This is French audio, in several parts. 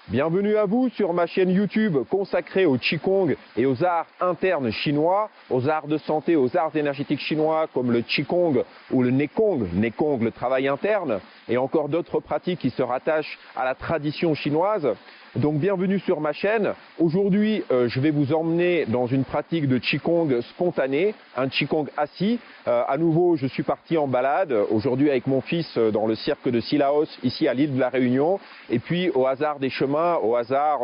Bienvenue à vous sur ma chaîne YouTube consacrée au Qigong et aux arts internes chinois, aux arts de santé, aux arts énergétiques chinois comme le Qigong ou le Neigong, Neigong le travail interne, et encore d'autres pratiques qui se rattachent à la tradition chinoise. Donc bienvenue sur ma chaîne. Aujourd'hui, je vais vous emmener dans une pratique de Qigong spontané, un Qigong assis. À nouveau, je suis parti en balade aujourd'hui avec mon fils dans le cirque de Sillaos, ici à l'île de la Réunion. Et puis au hasard des chemins, au hasard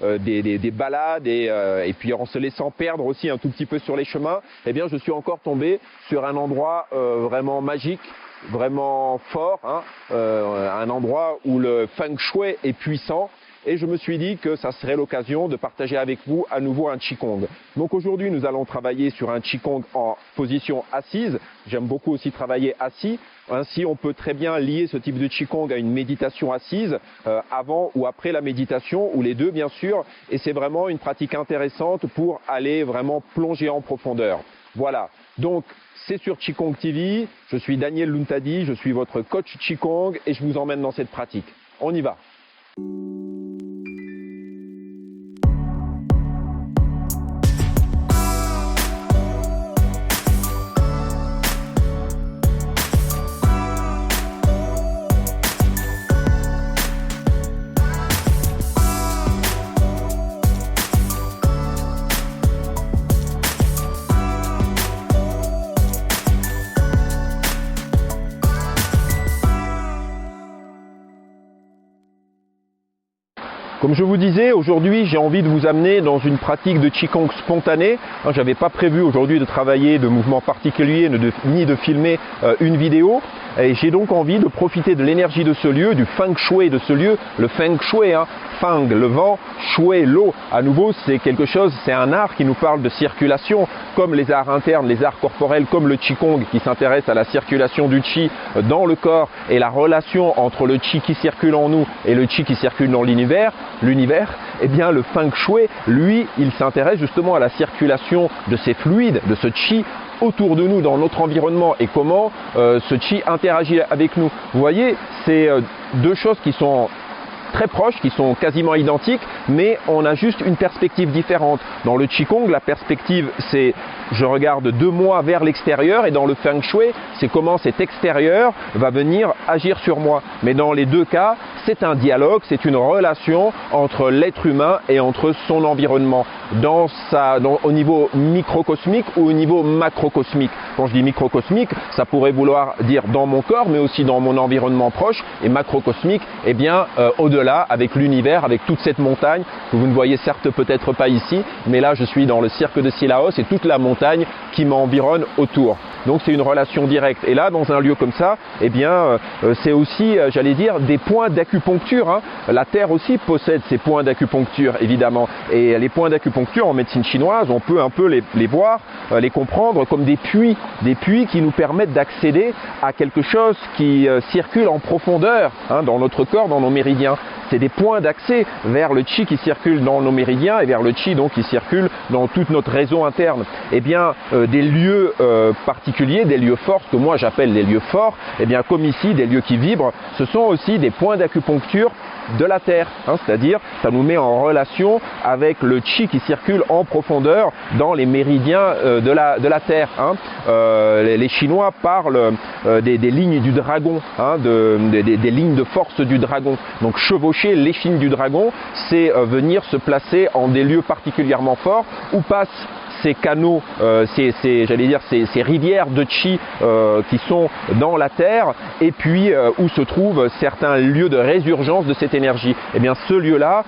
des balades et puis en se laissant perdre aussi un tout petit peu sur les chemins, eh bien je suis encore tombé sur un endroit vraiment magique, vraiment fort, un endroit où le Feng Shui est puissant. Et je me suis dit que ça serait l'occasion de partager avec vous à nouveau un Qigong. Donc aujourd'hui, nous allons travailler sur un Qigong en position assise. J'aime beaucoup aussi travailler assis. Ainsi, on peut très bien lier ce type de Qigong à une méditation assise, avant ou après la méditation, ou les deux bien sûr. Et c'est vraiment une pratique intéressante pour aller vraiment plonger en profondeur. Voilà. Donc, c'est sur Qigong TV. Je suis Daniel Luntadi, je suis votre coach Qigong et je vous emmène dans cette pratique. On y va. Comme je vous disais, aujourd'hui j'ai envie de vous amener dans une pratique de Qigong spontanée. Je n'avais pas prévu aujourd'hui de travailler de mouvements particuliers ni de filmer une vidéo. Et j'ai donc envie de profiter de l'énergie de ce lieu, du Feng Shui de ce lieu. Le Feng Shui, Feng, le vent, Shui, l'eau. À nouveau, c'est quelque chose, c'est un art qui nous parle de circulation, comme les arts internes, les arts corporels, comme le Qigong qui s'intéresse à la circulation du Qi dans le corps et la relation entre le Qi qui circule en nous et le Qi qui circule dans l'univers. Eh bien le Feng Shui, lui, il s'intéresse justement à la circulation de ces fluides, de ce Qi autour de nous, dans notre environnement, et comment ce Qi interagit avec nous. Vous voyez, c'est deux choses qui sont très proches, qui sont quasiment identiques, mais on a juste une perspective différente. Dans le Qigong, la perspective, c'est je regarde de moi vers l'extérieur, et dans le Feng Shui, c'est comment cet extérieur va venir agir sur moi. Mais dans les deux cas, c'est un dialogue, c'est une relation entre l'être humain et entre son environnement, au niveau microcosmique ou au niveau macrocosmique. Quand je dis microcosmique, ça pourrait vouloir dire dans mon corps, mais aussi dans mon environnement proche, et macrocosmique, eh bien au-delà, avec l'univers, avec toute cette montagne, que vous ne voyez certes peut-être pas ici, mais là je suis dans le cirque de Sillaos et toute la montagne qui m'environne autour. Donc c'est une relation directe. Et là, dans un lieu comme ça, eh bien, c'est aussi, j'allais dire, des points d'acupuncture. La Terre aussi possède ces points d'acupuncture, évidemment. Et les points d'acupuncture en médecine chinoise, on peut un peu les voir, les comprendre comme des puits qui nous permettent d'accéder à quelque chose qui circule en profondeur dans notre corps, dans nos méridiens. C'est des points d'accès vers le Qi qui circule dans nos méridiens et vers le Qi donc qui circule dans tout notre réseau interne. Eh bien, des lieux particuliers, des lieux forts, que moi j'appelle les lieux forts, eh bien comme ici, des lieux qui vibrent, ce sont aussi des points d'acupuncture de la Terre, c'est-à-dire ça nous met en relation avec le Qi qui circule en profondeur dans les méridiens de la Terre. Les Chinois parlent des lignes du dragon, des lignes de force du dragon. Donc chevaucher l'échine du dragon, c'est venir se placer en des lieux particulièrement forts où passent ces canaux, ces rivières de Qi qui sont dans la Terre, et puis où se trouvent certains lieux de résurgence de cette énergie. Eh bien ce lieu-là,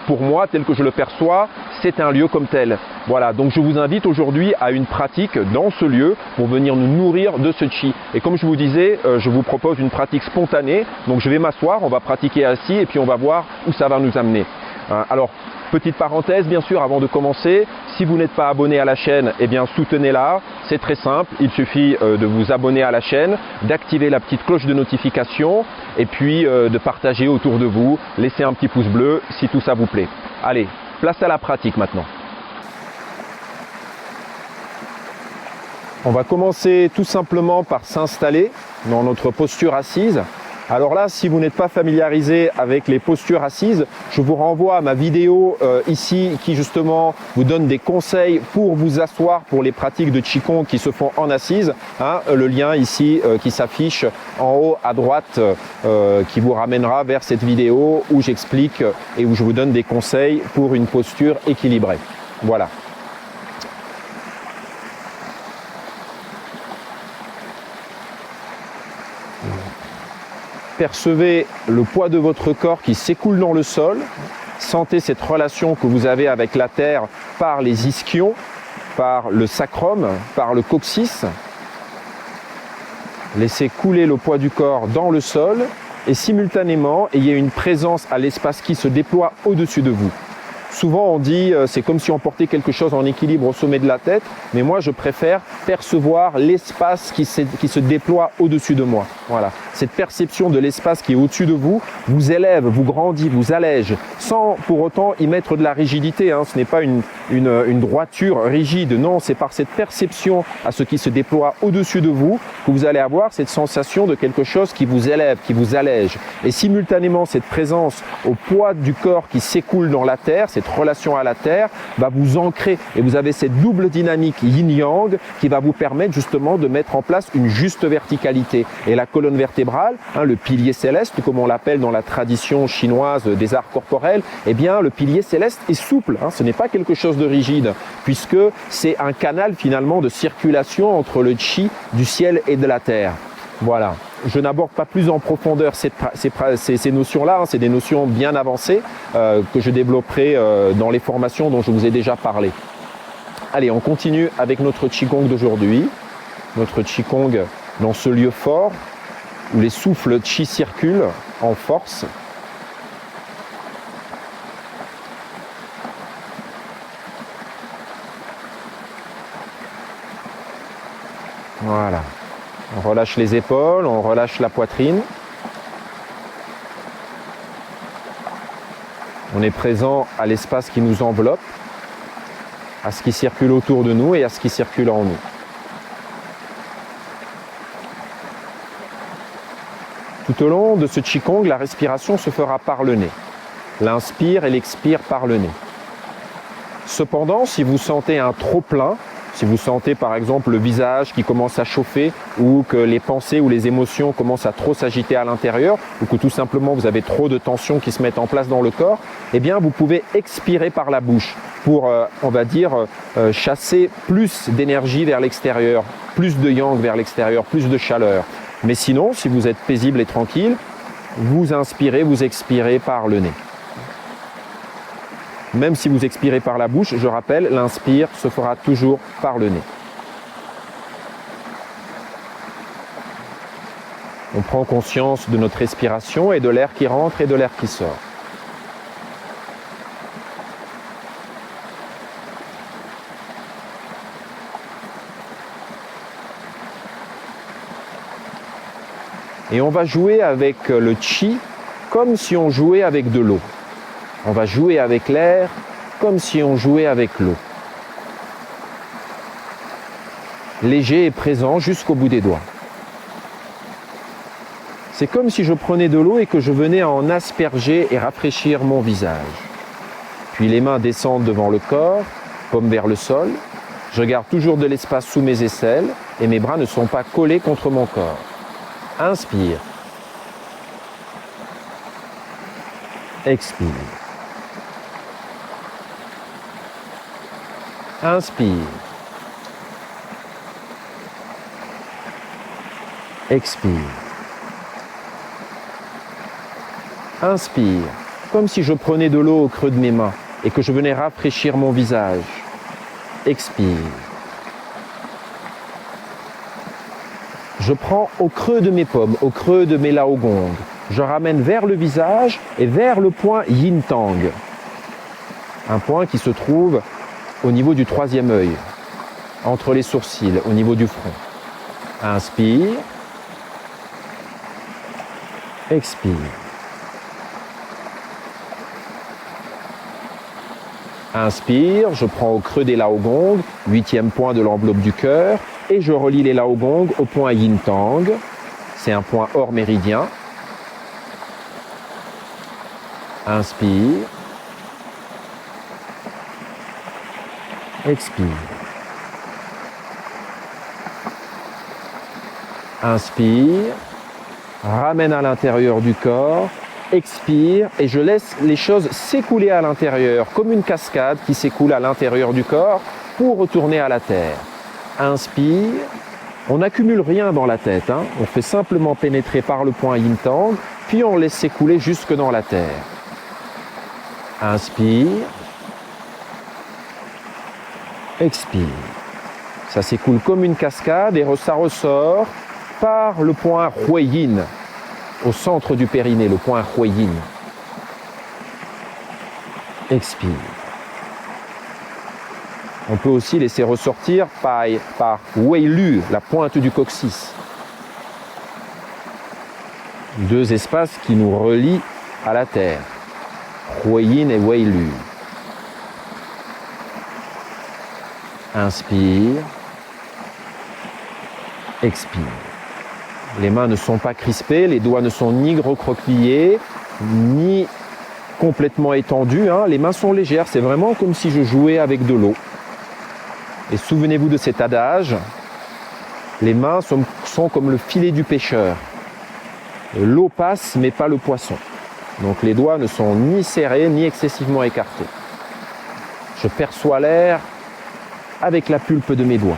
pour moi, tel que je le perçois, c'est un lieu comme tel. Voilà, donc je vous invite aujourd'hui à une pratique dans ce lieu pour venir nous nourrir de ce Qi. Et comme je vous disais, je vous propose une pratique spontanée, donc je vais m'asseoir, on va pratiquer assis, et puis on va voir où ça va nous amener. Alors, petite parenthèse bien sûr avant de commencer, si vous n'êtes pas abonné à la chaîne, eh bien soutenez-la, c'est très simple, il suffit de vous abonner à la chaîne, d'activer la petite cloche de notification et puis de partager autour de vous, laissez un petit pouce bleu si tout ça vous plaît. Allez, place à la pratique maintenant. On va commencer tout simplement par s'installer dans notre posture assise. Alors là, si vous n'êtes pas familiarisé avec les postures assises, je vous renvoie à ma vidéo ici qui justement vous donne des conseils pour vous asseoir pour les pratiques de Qigong qui se font en assise. Hein, le lien ici qui s'affiche en haut à droite qui vous ramènera vers cette vidéo où j'explique et où je vous donne des conseils pour une posture équilibrée. Voilà. Percevez le poids de votre corps qui s'écoule dans le sol. Sentez cette relation que vous avez avec la terre par les ischions, par le sacrum, par le coccyx. Laissez couler le poids du corps dans le sol et simultanément, ayez une présence à l'espace qui se déploie au-dessus de vous. Souvent on dit c'est comme si on portait quelque chose en équilibre au sommet de la tête, mais moi je préfère percevoir l'espace qui se déploie au-dessus de moi. Voilà. Cette perception de l'espace qui est au-dessus de vous vous élève, vous grandit, vous allège, sans pour autant y mettre de la rigidité. Hein. Ce n'est pas une droiture rigide, non, c'est par cette perception à ce qui se déploie au-dessus de vous que vous allez avoir cette sensation de quelque chose qui vous élève, qui vous allège. Et simultanément, cette présence au poids du corps qui s'écoule dans la terre, cette relation à la terre, va vous ancrer et vous avez cette double dynamique yin-yang qui va vous permettre justement de mettre en place une juste verticalité. Et la colonne vertébrale, hein, le pilier céleste, comme on l'appelle dans la tradition chinoise des arts corporels, eh bien le pilier céleste est souple, hein, ce n'est pas quelque chose de rigide, puisque c'est un canal finalement de circulation entre le chi du ciel et de la terre. Voilà. Je n'aborde pas plus en profondeur ces notions-là, hein, c'est des notions bien avancées que je développerai dans les formations dont je vous ai déjà parlé. Allez, on continue avec notre Qigong d'aujourd'hui, notre Qigong dans ce lieu fort où les souffles Qi circulent en force. Voilà. On relâche les épaules, on relâche la poitrine. On est présent à l'espace qui nous enveloppe, à ce qui circule autour de nous et à ce qui circule en nous. Tout au long de ce Qigong, la respiration se fera par le nez. L'inspire et l'expire par le nez. Cependant, si vous sentez un trop-plein, si vous sentez par exemple le visage qui commence à chauffer ou que les pensées ou les émotions commencent à trop s'agiter à l'intérieur ou que tout simplement vous avez trop de tensions qui se mettent en place dans le corps, eh bien vous pouvez expirer par la bouche pour, on va dire, chasser plus d'énergie vers l'extérieur, plus de yang vers l'extérieur, plus de chaleur. Mais sinon, si vous êtes paisible et tranquille, vous inspirez, vous expirez par le nez. Même si vous expirez par la bouche, je rappelle, l'inspire se fera toujours par le nez. On prend conscience de notre respiration et de l'air qui rentre et de l'air qui sort. Et on va jouer avec le Qi comme si on jouait avec de l'eau. On va jouer avec l'air comme si on jouait avec l'eau. Léger et présent jusqu'au bout des doigts. C'est comme si je prenais de l'eau et que je venais à en asperger et rafraîchir mon visage. Puis les mains descendent devant le corps, paume vers le sol. Je garde toujours de l'espace sous mes aisselles et mes bras ne sont pas collés contre mon corps. Inspire. Expire. Inspire. Expire. Inspire, comme si je prenais de l'eau au creux de mes mains et que je venais rafraîchir mon visage. Expire. Je prends au creux de mes paumes, au creux de mes laogong. Je ramène vers le visage et vers le point Yin Tang. Un point qui se trouve au niveau du troisième œil, entre les sourcils, au niveau du front. Inspire. Expire. Inspire, je prends au creux des laogong, 8e point de l'enveloppe du cœur, et je relie les laogong au point Yin Tang. C'est un point hors méridien. Inspire. Expire. Inspire. Ramène à l'intérieur du corps. Expire et je laisse les choses s'écouler à l'intérieur, comme une cascade qui s'écoule à l'intérieur du corps pour retourner à la terre. Inspire. On n'accumule rien dans la tête, hein. On fait simplement pénétrer par le point Yin Tang, puis on laisse s'écouler jusque dans la terre. Inspire. Expire. Ça s'écoule comme une cascade et ça ressort par le point Hui Yin, au centre du périnée, le point Hui Yin. Expire. On peut aussi laisser ressortir par Wei Lu, la pointe du coccyx. Deux espaces qui nous relient à la terre. Hui Yin et Wei Lu. Inspire. Expire. Les mains ne sont pas crispées, les doigts ne sont ni recroquevillés, ni complètement étendus, hein. Les mains sont légères, c'est vraiment comme si je jouais avec de l'eau. Et souvenez-vous de cet adage, les mains sont comme le filet du pêcheur. L'eau passe, mais pas le poisson. Donc les doigts ne sont ni serrés, ni excessivement écartés. Je perçois l'air avec la pulpe de mes doigts.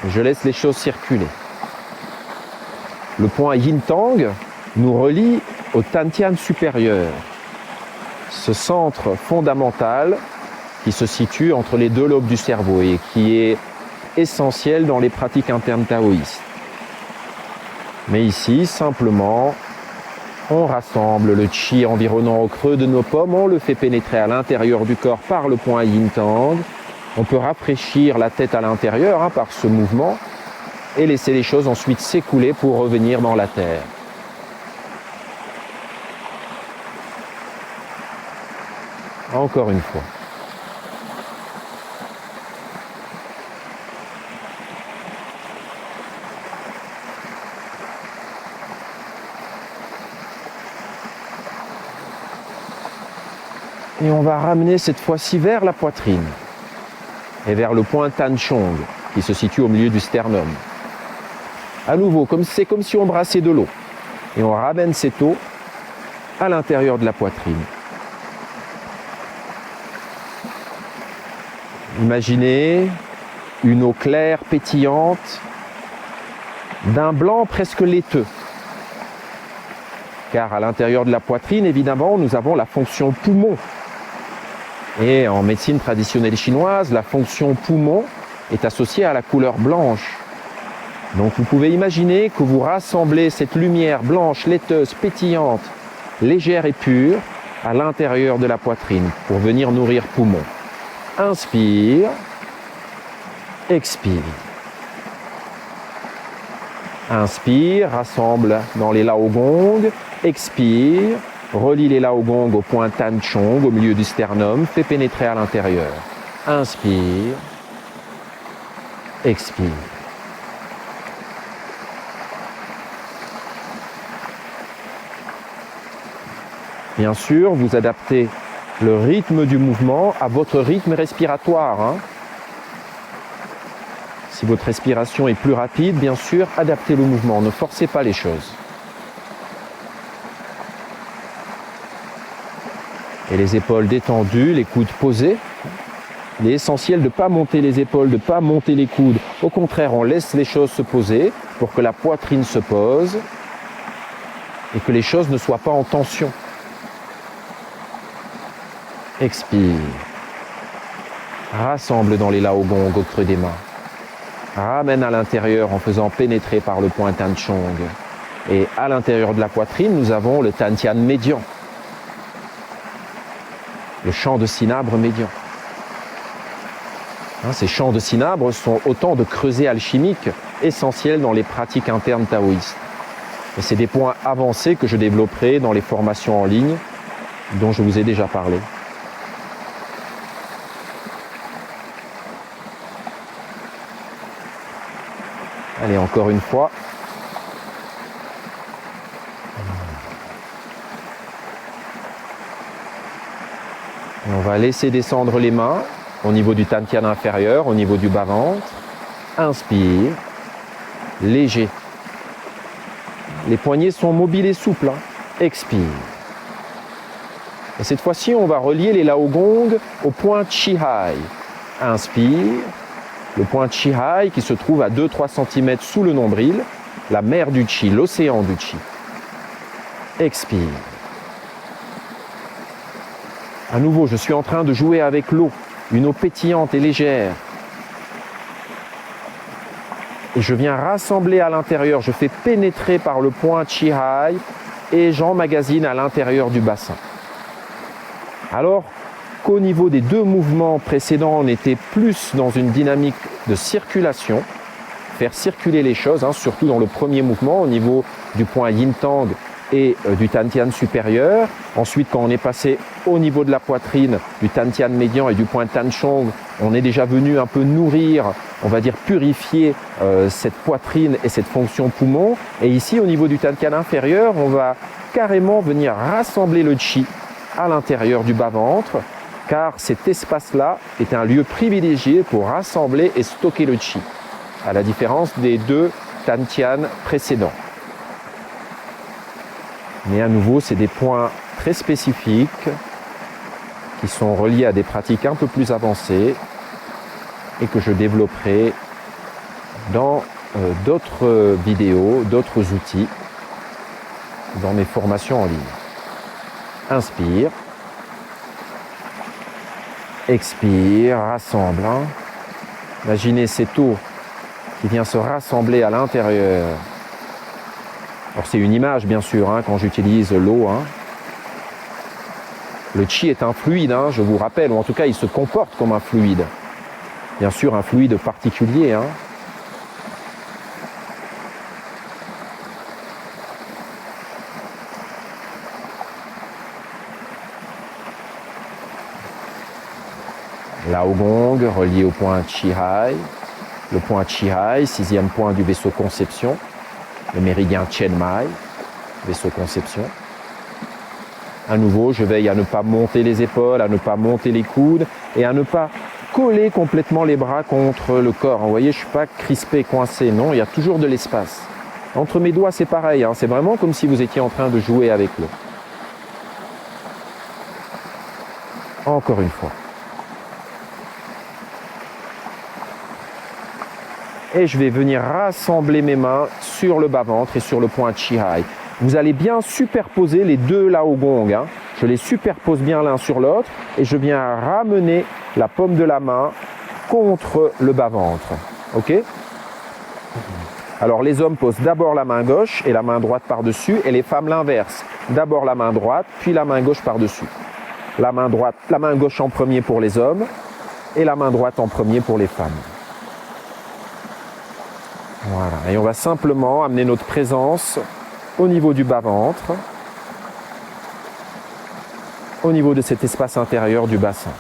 Je laisse les choses circuler. Le point Yin Tang nous relie au Dantian supérieur, ce centre fondamental qui se situe entre les deux lobes du cerveau et qui est essentiel dans les pratiques internes taoïstes. Mais ici, simplement, on rassemble le chi environnant au creux de nos pommes, on le fait pénétrer à l'intérieur du corps par le point Yin Tang. On peut rafraîchir la tête à l'intérieur, hein, par ce mouvement et laisser les choses ensuite s'écouler pour revenir dans la terre. Encore une fois. Et on va ramener cette fois-ci vers la poitrine et vers le point Tan Chong qui se situe au milieu du sternum. À nouveau, c'est comme si on brassait de l'eau. Et on ramène cette eau à l'intérieur de la poitrine. Imaginez une eau claire, pétillante, d'un blanc presque laiteux. Car à l'intérieur de la poitrine, évidemment, nous avons la fonction poumon. Et en médecine traditionnelle chinoise, la fonction poumon est associée à la couleur blanche. Donc vous pouvez imaginer que vous rassemblez cette lumière blanche, laiteuse, pétillante, légère et pure à l'intérieur de la poitrine pour venir nourrir poumon. Inspire, expire. Inspire, rassemble dans les Lao Gong, expire, relie les Lao Gong au point Tan Chong, au milieu du sternum, fait pénétrer à l'intérieur. Inspire, expire. Bien sûr, vous adaptez le rythme du mouvement à votre rythme respiratoire, hein. Si votre respiration est plus rapide, bien sûr, adaptez le mouvement, ne forcez pas les choses. Et les épaules détendues, les coudes posés. Il est essentiel de ne pas monter les épaules, de ne pas monter les coudes. Au contraire, on laisse les choses se poser pour que la poitrine se pose et que les choses ne soient pas en tension. Expire. Rassemble dans les Lao Gong au creux des mains. Ramène à l'intérieur en faisant pénétrer par le point Tan Chong. Et à l'intérieur de la poitrine, nous avons le Dantian médian. Le champ de cinabre médian. Ces champs de cinabre sont autant de creusets alchimiques essentiels dans les pratiques internes taoïstes. Et c'est des points avancés que je développerai dans les formations en ligne dont je vous ai déjà parlé. Allez, encore une fois. Et on va laisser descendre les mains au niveau du Dantian inférieur, au niveau du bas-ventre. Inspire, léger. Les poignets sont mobiles et souples. Hein. Expire. Et cette fois-ci, on va relier les Laogong au point Chi-Hai. Inspire. Le point Chi-Hai qui se trouve à 2-3 cm sous le nombril, la mer du Chi, l'océan du Chi. Expire. À nouveau, je suis en train de jouer avec l'eau, une eau pétillante et légère. Et je viens rassembler à l'intérieur, je fais pénétrer par le point Chi-Hai et j'emmagasine à l'intérieur du bassin. Alors qu'au niveau des deux mouvements précédents, on était plus dans une dynamique de circulation, faire circuler les choses, hein, surtout dans le premier mouvement, au niveau du point Yin Tang et du Dantian supérieur. Ensuite, quand on est passé au niveau de la poitrine, du Dantian médian et du point Tanchong, on est déjà venu un peu nourrir, on va dire purifier cette poitrine et cette fonction poumon. Et ici, au niveau du Dantian inférieur, on va carrément venir rassembler le Chi à l'intérieur du bas-ventre, car cet espace-là est un lieu privilégié pour rassembler et stocker le Chi, à la différence des deux Dantian précédents. Mais à nouveau, c'est des points très spécifiques qui sont reliés à des pratiques un peu plus avancées et que je développerai dans d'autres vidéos, d'autres outils, dans mes formations en ligne. Inspire. Expire, rassemble. Hein. Imaginez cette eau qui vient se rassembler à l'intérieur. Alors c'est une image bien sûr hein, quand j'utilise l'eau. Hein. Le Chi est un fluide, hein, je vous rappelle, ou en tout cas il se comporte comme un fluide. Bien sûr un fluide particulier. Hein. Laogong relié au point Chi-Hai. Le point Chi-Hai, 6e point du vaisseau conception. Le méridien Chen Mai, vaisseau conception. À nouveau, je veille à ne pas monter les épaules, à ne pas monter les coudes et à ne pas coller complètement les bras contre le corps. Vous voyez, je ne suis pas crispé, coincé, non, il y a toujours de l'espace. Entre mes doigts, c'est pareil, hein, c'est vraiment comme si vous étiez en train de jouer avec l'eau. Encore une fois. Et je vais venir rassembler mes mains sur le bas-ventre et sur le point Chi-Hai. Vous allez bien superposer les deux Laogong. Hein. Je les superpose bien l'un sur l'autre et je viens ramener la paume de la main contre le bas-ventre. Ok ? Alors les hommes posent d'abord la main gauche et la main droite par-dessus et les femmes l'inverse. D'abord la main droite, puis la main gauche par-dessus. La main gauche en premier pour les hommes et la main droite en premier pour les femmes. Voilà, et on va simplement amener notre présence au niveau du bas-ventre, au niveau de cet espace intérieur du bassin.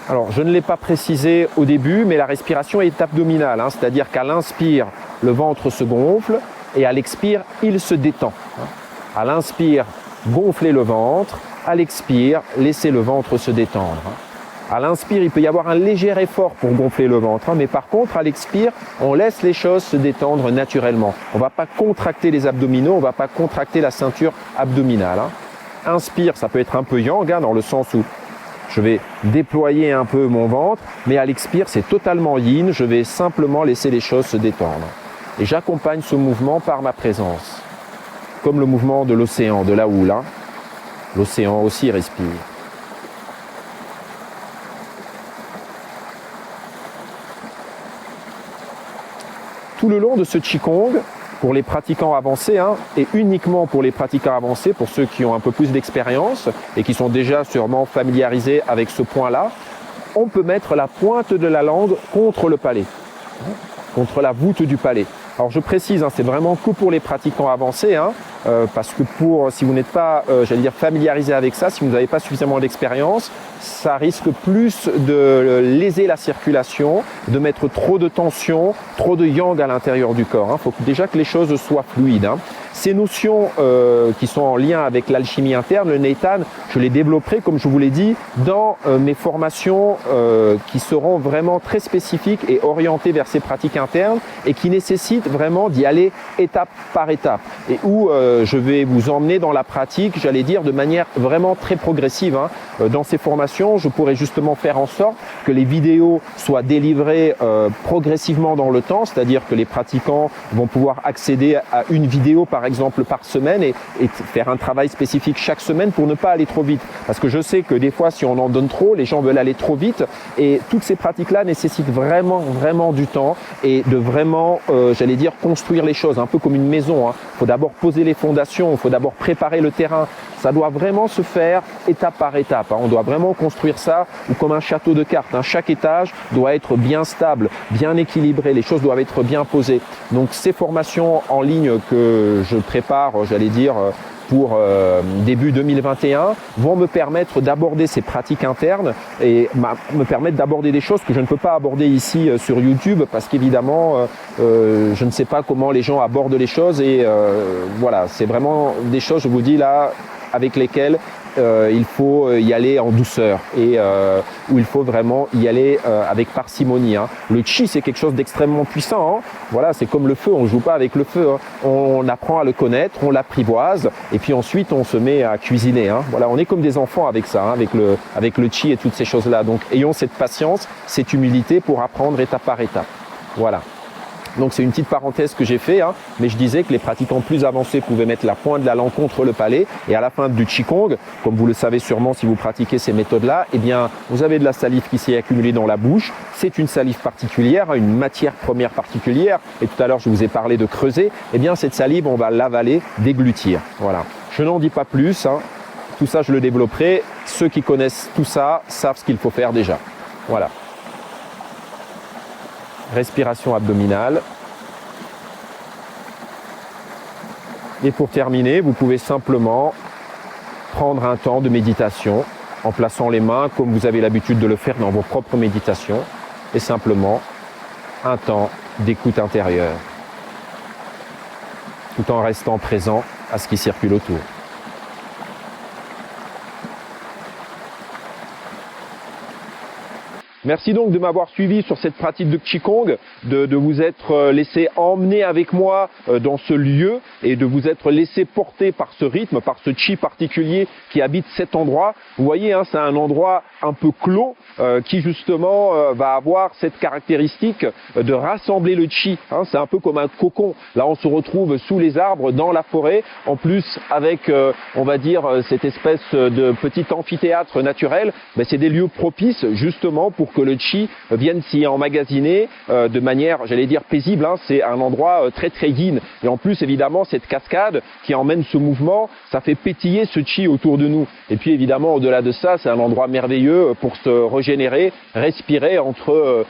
Alors, je ne l'ai pas précisé au début, mais la respiration est abdominale, hein, c'est-à-dire qu'à l'inspire, le ventre se gonfle et à l'expire, il se détend. À l'inspire, gonflez le ventre, à l'expire, laissez le ventre se détendre. À l'inspire, il peut y avoir un léger effort pour gonfler le ventre, mais par contre, à l'expire, on laisse les choses se détendre naturellement. On ne va pas contracter les abdominaux, on ne va pas contracter la ceinture abdominale. Inspire, ça peut être un peu yang, hein, dans le sens où je vais déployer un peu mon ventre, mais à l'expire, c'est totalement yin, je vais simplement laisser les choses se détendre. Et j'accompagne ce mouvement par ma présence, comme le mouvement de l'océan, de la houle. Hein. L'océan aussi respire. Tout le long de ce Qigong, pour les pratiquants avancés, hein, et uniquement pour les pratiquants avancés, pour ceux qui ont un peu plus d'expérience et qui sont déjà sûrement familiarisés avec ce point-là, on peut mettre la pointe de la langue contre le palais, contre la voûte du palais. Alors je précise, hein, c'est vraiment que pour les pratiquants avancés, hein, parce que si vous n'êtes pas, j'allais dire, familiarisé avec ça, si vous n'avez pas suffisamment d'expérience, ça risque plus de léser la circulation, de mettre trop de tension, trop de yang à l'intérieur du corps. Il faut déjà que les choses soient fluides. Hein. Ces notions qui sont en lien avec l'alchimie interne, le Neitan, je les développerai, comme je vous l'ai dit, dans mes formations qui seront vraiment très spécifiques et orientées vers ces pratiques internes et qui nécessitent vraiment d'y aller étape par étape et où je vais vous emmener dans la pratique, j'allais dire, de manière vraiment très progressive. Dans ces formations, je pourrai justement faire en sorte que les vidéos soient délivrées progressivement dans le temps, c'est-à-dire que les pratiquants vont pouvoir accéder à une vidéo par exemple par semaine et faire un travail spécifique chaque semaine pour ne pas aller trop vite. Parce que je sais que des fois, si on en donne trop, les gens veulent aller trop vite et toutes ces pratiques-là nécessitent vraiment du temps et de vraiment, j'allais dire, construire les choses, un peu comme une maison. Il faut d'abord poser les fondations, il faut d'abord préparer le terrain. Ça doit vraiment se faire étape par étape. On doit vraiment construire ça ou comme un château de cartes. Chaque étage doit être bien stable, bien équilibré. Les choses doivent être bien posées. Donc ces formations en ligne que je prépare, j'allais dire, pour début 2021 vont me permettre d'aborder ces pratiques internes et me permettre d'aborder des choses que je ne peux pas aborder ici sur YouTube parce qu'évidemment je ne sais pas comment les gens abordent les choses et voilà, c'est vraiment des choses, je vous dis là, avec lesquelles il faut y aller en douceur et où il faut vraiment y aller avec parcimonie. Le chi, c'est quelque chose d'extrêmement puissant. Voilà, c'est comme le feu, on ne joue pas avec le feu. On apprend à le connaître, on l'apprivoise et puis ensuite on se met à cuisiner. Voilà, on est comme des enfants avec ça, avec le chi et toutes ces choses-là. Donc ayons cette patience, cette humilité pour apprendre étape par étape. Voilà. Donc c'est une petite parenthèse que j'ai fait, mais je disais que les pratiquants plus avancés pouvaient mettre la pointe de la langue contre le palais et à la fin du Qigong, comme vous le savez sûrement si vous pratiquez ces méthodes-là, eh bien vous avez de la salive qui s'est accumulée dans la bouche. C'est une salive particulière, une matière première particulière et tout à l'heure je vous ai parlé de creuser. Eh bien cette salive on va l'avaler, déglutir. Voilà. Je n'en dis pas plus, tout ça je le développerai. Ceux qui connaissent tout ça savent ce qu'il faut faire déjà. Voilà. Respiration abdominale. Et pour terminer, vous pouvez simplement prendre un temps de méditation en plaçant les mains comme vous avez l'habitude de le faire dans vos propres méditations et simplement un temps d'écoute intérieure tout en restant présent à ce qui circule autour. Merci donc de m'avoir suivi sur cette pratique de Qigong, de vous être laissé emmener avec moi dans ce lieu et de vous être laissé porter par ce rythme, par ce Qi particulier qui habite cet endroit. Vous voyez, c'est un endroit un peu clos qui justement va avoir cette caractéristique de rassembler le Qi. C'est un peu comme un cocon. Là, on se retrouve sous les arbres, dans la forêt, en plus avec, on va dire, cette espèce de petit amphithéâtre naturel. C'est des lieux propices justement pour que le chi vienne s'y emmagasiner de manière, j'allais dire, paisible. C'est un endroit très yin. Et en plus, évidemment, cette cascade qui emmène ce mouvement, ça fait pétiller ce chi autour de nous. Et puis, évidemment, au-delà de ça, c'est un endroit merveilleux pour se régénérer, respirer entre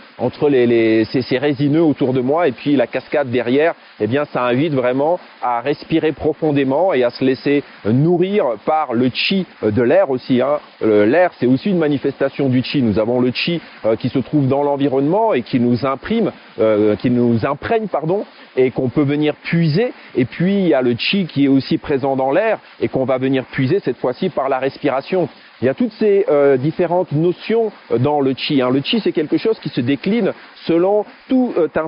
ces résineux autour de moi et puis la cascade derrière. Eh bien, ça invite vraiment à respirer profondément et à se laisser nourrir par le chi de l'air aussi. L'air, c'est aussi une manifestation du chi. Nous avons le chi qui se trouve dans l'environnement et qui nous imprègne, et qu'on peut venir puiser. Et puis, il y a le chi qui est aussi présent dans l'air et qu'on va venir puiser cette fois-ci par la respiration. Il y a toutes ces différentes notions dans le chi. Le chi, c'est quelque chose qui se décline selon tout un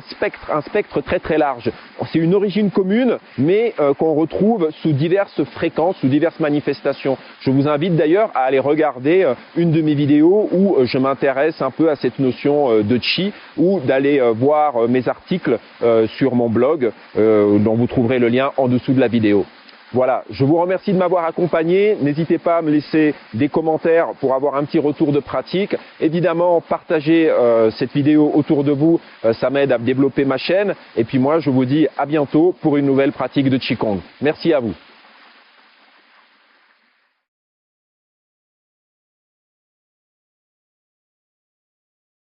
spectre très très large. C'est une origine commune, mais qu'on retrouve sous diverses fréquences, sous diverses manifestations. Je vous invite d'ailleurs à aller regarder une de mes vidéos où je m'intéresse un peu à cette notion de chi, ou d'aller voir mes articles sur mon blog, dont vous trouverez le lien en dessous de la vidéo. Voilà, je vous remercie de m'avoir accompagné. N'hésitez pas à me laisser des commentaires pour avoir un petit retour de pratique. Évidemment, partagez cette vidéo autour de vous, ça m'aide à développer ma chaîne. Et puis moi, je vous dis à bientôt pour une nouvelle pratique de Qigong. Merci à vous.